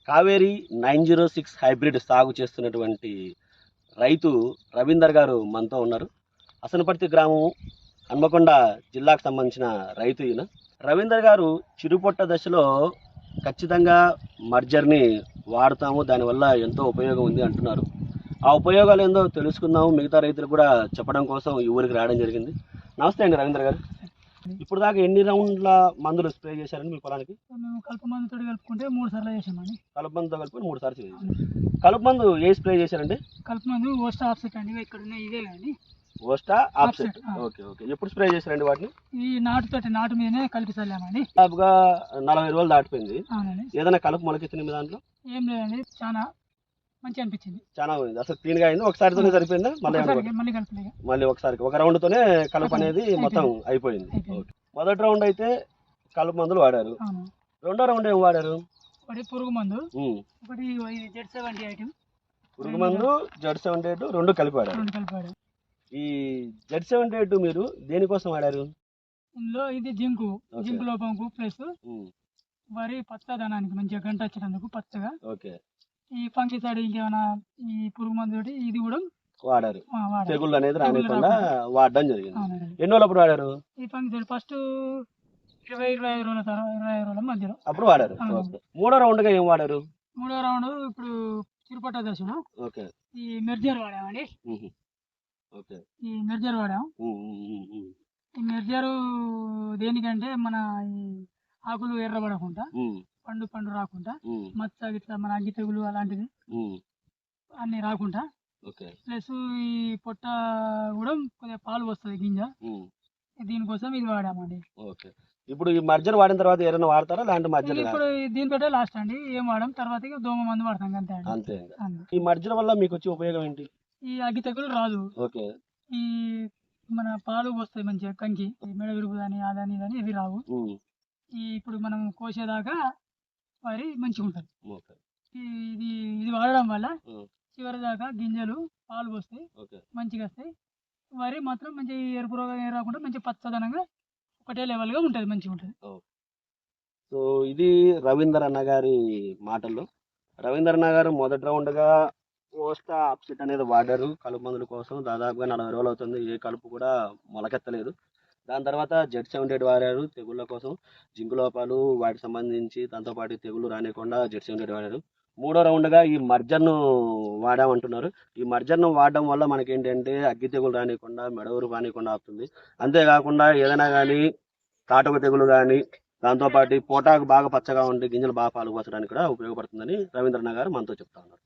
Kaveri 906 hybrid సాగు చేస్తున్నటువంటి రైతు రవీందర్ గారు మనతో ఉన్నారు. అసనపర్తి గ్రామం, హన్మకొండ జిల్లాకు సంబంధించిన రైతు ఈయన. రవీందర్ గారు చిరుపొట్ట దశలో ఖచ్చితంగా మర్జర్ని వాడతాము, దానివల్ల ఎంతో ఉపయోగం ఉంది అంటున్నారు. ఆ ఉపయోగాలు ఏందో తెలుసుకుందాము, మిగతా రైతులు కూడా చెప్పడం కోసం ఈ ఊరికి రావడం జరిగింది. నమస్తే అండి రవీందర్ గారు. ఇప్పుడు దాకా ఎన్ని రౌండ్ల మందులు స్ప్రే చేశారండి మీ పొలానికి? మేము కలుపు మందుతో కలుపుకుంటే 3 సార్లు చేసామండి. కలుపు మందుతో కలిపి 3 సార్లు చేశారు. కలుపు మందు ఏ స్ప్రే చేశారండి? కలుపు మందు ఓస్టా ఆఫ్సెట్ అండి, ఇక్కడ ఉన్నాయి ఇవే కానీ ఓస్టా ఆఫ్సెట్. Okay okay. ఎప్పుడు స్ప్రే చేశారండి వాటిని? ఈ నాటు మీదనే కలిపి చల్లామండి. దాదాపుగా 40 రోజులు దాటిపోయింది. అవునండి. ఏదైనా కలుపు మొలకెత్తింది మీ దాంట్లో? ఏం లేదండి, చాలా మంచి అనిపించింది. చాలా ఉంది, అసలు క్లీన్ గా అయింది. ఒకసారితోనే సరిపోయిందా? మళ్ళీ ఒకసారి ఒక రౌండ్ తోనే కలుపు అనేది మొత్తం అయిపోయింది. మొదటి రౌండ్ అయితే కలుపు మందులు వాడారు. రెండో రౌండ్ ఏం వాడారు? ఒకటి పురుగు మందు, ఒకటి Z70 ఐటమ్. పురుగు మందు Z78 రెండు కలిపి వాడారు. ఈ Z78 మీరు దేనికోసం వాడారు? ఇందులో ఇది జింకు లోపంకు ప్లస్ వరి పచ్చదనానికి మంచిగా గంట వచ్చేటందుకు పచ్చగా. ఓకే. ఈ ఫంగిసైడ్ ఇంకేమైనా ఈ పురుగు మందు ఇది కూడా వాడారు, తెగుళ్ళు అనేది రానికుండా వాడడం జరిగింది. ఎన్ని రోజులు వాడారు ఈ ఫంగిసైడ్? ఫస్ట్ 25 రోజుల మధ్యలో అప్పుడు వాడారు. మూడో రౌండ్ గా ఏం వాడారు? మూడో రౌండ్ ఇప్పుడు చిరుపట్ట దశలో ఈ మెర్జర్ వాడామండి. ఈ మెర్జర్ వాడాము. ఈ మెర్జరు దేనికంటే మన ఈ ఆకులు ఎర్రబడకుండా, పండు రాకుండా, మచ్చ గిట్లా మన అగ్గి తెగులు అలాంటివి అన్ని రాకుండా, ప్లస్ ఈ పొట్ట కూడా కొద్దిగా పాలు వస్తుంది గింజ, దీనికోసం ఇది వాడామండి. ఇప్పుడు ఈ మర్జర్ వాడిన తర్వాత ఏమైనా వాడతారా? లాంటి మర్జర్ ఇప్పుడు దీనితో లాస్ట్ అండి, ఏం వాడడం. తర్వాత దోమ మందు వాడతాం అంతే. అంతే. ఈ మర్జర్ వల్ల మీకు వచ్చే ఉపయోగం ఏంటి? ఈ అగ్గి తెగులు రాదు. ఈ మన పాలు వస్తాయి మంచిగా, కంకి మెడ విరుగు కానీ అదని ఇదని ఇవి రావు. ఈ ఇప్పుడు మనం కోసేదాకా వరి మంచిగా ఉంటుంది. ఇది వాడడం వల్ల చివరి దాకా గింజలు పాలు వస్తాయి, మంచిగా వస్తాయి. వరి మాత్రం మంచి ఎరుపు రోగం ఏం రాకుండా మంచి పచ్చదనంగా ఒకటే లెవెల్ గా ఉంటుంది, మంచిగా ఉంటుంది. సో ఇది రవీందర్ అన్న గారి మాటల్లో. రవీందర్ అన్న గారు మొదటి రౌండ్ గా ఓస్టా ఆఫ్సెట్ అనేది వాడారు కలుపు మందుల కోసం. దాదాపుగా 40 రోజులు అవుతుంది, ఏ కలుపు కూడా మొలకెత్తలేదు. దాని తర్వాత Z78 వాడారు తెగుళ్ళ కోసం, జింకు లోపాలు వాటికి సంబంధించి, దాంతోపాటు తెగుళ్ళు రానియకుండా Z78 వాడారు. మూడో రౌండ్గా ఈ మర్జర్ను వాడామంటున్నారు. ఈ మర్జర్ను వాడడం వల్ల మనకేంటంటే అగ్గి తెగులు రానియకుండా, మెడవరు రానియకుండా ఆపుతుంది. అంతేకాకుండా ఏదైనా కానీ కాటుక తెగులు కానీ, దాంతోపాటు పోటాకు బాగా పచ్చగా ఉండి గింజలు బాగా పాలు పోసడానికి కూడా ఉపయోగపడుతుందని రవీంద్రనాథ్ గారు మనతో చెప్తా ఉన్నారు.